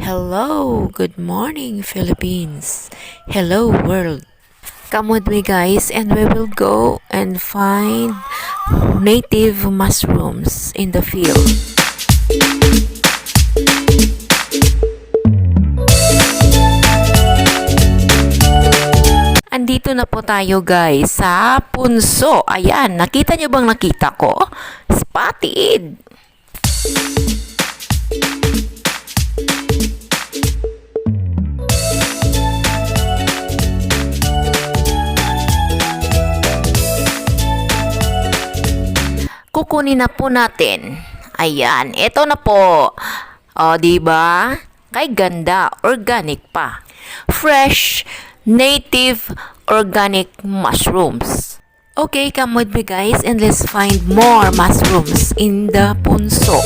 Hello, good morning Philippines. Hello world. Come with me guys and we will go and find native mushrooms in the field. Andito na po tayo guys sa punso. Ayan, nakita nyo bang nakita ko? Spotted! Kukunin na po natin. Ayan, ito na po. O, di ba? Kay ganda, organic pa. Fresh, native, organic mushrooms. Okay, come with me guys and let's find more mushrooms in the punso.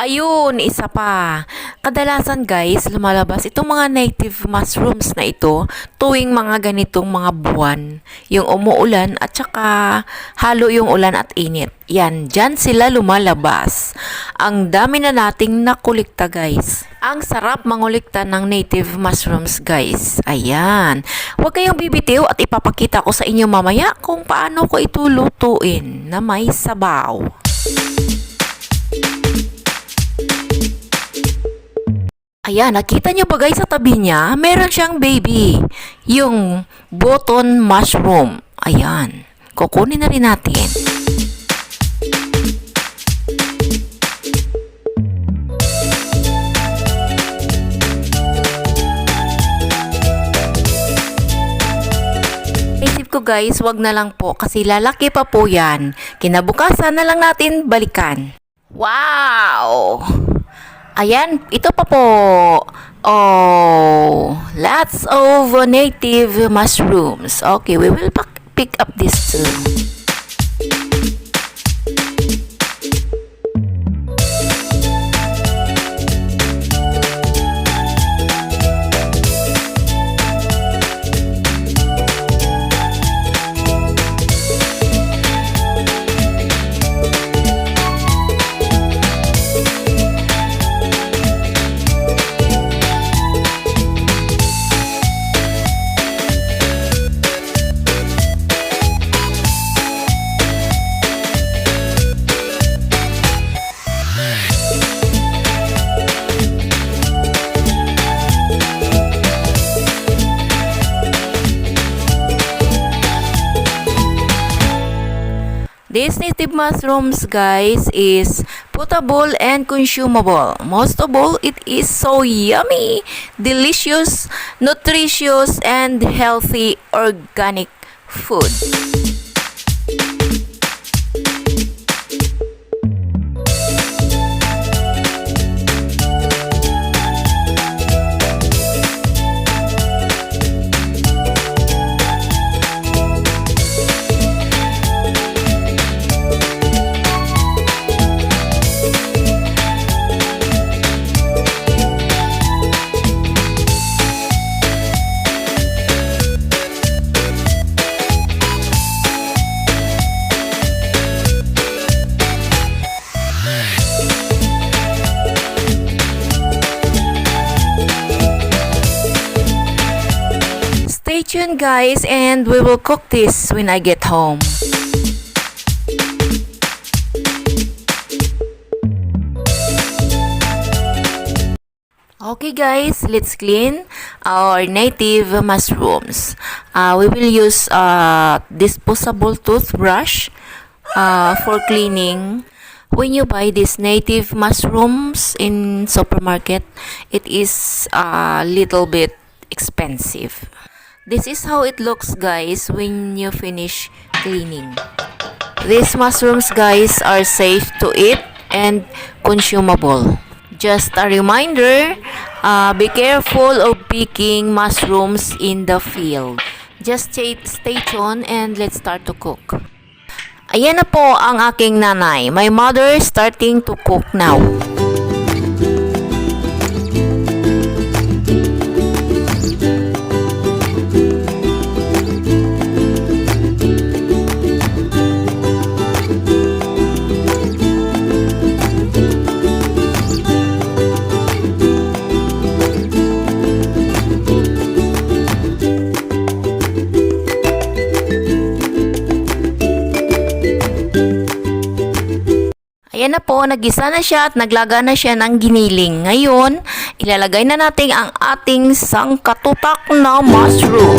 Ayun, isa pa. Kadalasan guys, lumalabas itong mga native mushrooms na ito tuwing mga ganitong mga buwan. Yung umuulan at saka halo yung ulan at init. Yan, dyan sila lumalabas. Ang dami na nating nakulikta guys. Ang sarap mangulikta ng native mushrooms guys. Ayan. Huwag kayong bibitiw at ipapakita ko sa inyo mamaya kung paano ko ito lutuin na may sabaw. Ayan, nakita nyo ba guys sa tabi niya? Meron siyang baby. Yung button mushroom. Ayan. Kukunin na rin natin. Isip ko guys, wag na lang po kasi lalaki pa po yan. Kinabukasan na lang natin balikan. Wow! Ayan, ito pa po. Oh, lots of native mushrooms. Okay, we will pick up this too. These native mushrooms, guys, is potable and consumable. Most of all, it is so yummy, delicious, nutritious, and healthy organic food. Stay tuned guys and we will cook this when I get home. Okay guys, let's clean our native mushrooms. We will use disposable toothbrush for cleaning. When you buy these native mushrooms in supermarket, it is a little bit expensive. This is how it looks guys when you finish cleaning. These mushrooms guys are safe to eat and consumable. Just a reminder, be careful of picking mushrooms in the field. Just stay tuned and let's start to cook. Ayan na po ang aking nanay. My mother starting to cook now. Ayan na po, nagisa na siya at naglaga na siya ng giniling. Ngayon, ilalagay na natin ang ating sangkatutak na mushroom.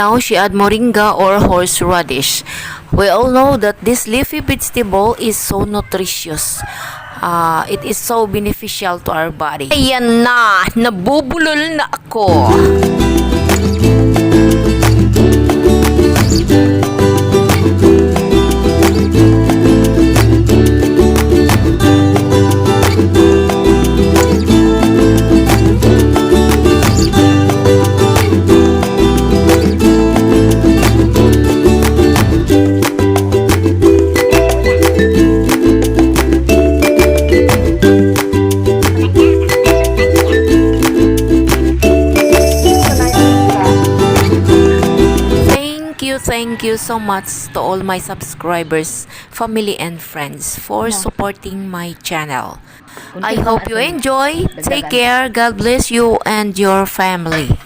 Now she add moringa or horseradish. We all know that this leafy vegetable is so nutritious. It is so beneficial to our body. Ayan na! Nabubulol na ako! Thank you so much to all my subscribers, family and friends for supporting my channel. I hope you enjoy. Take care. God bless you and your family.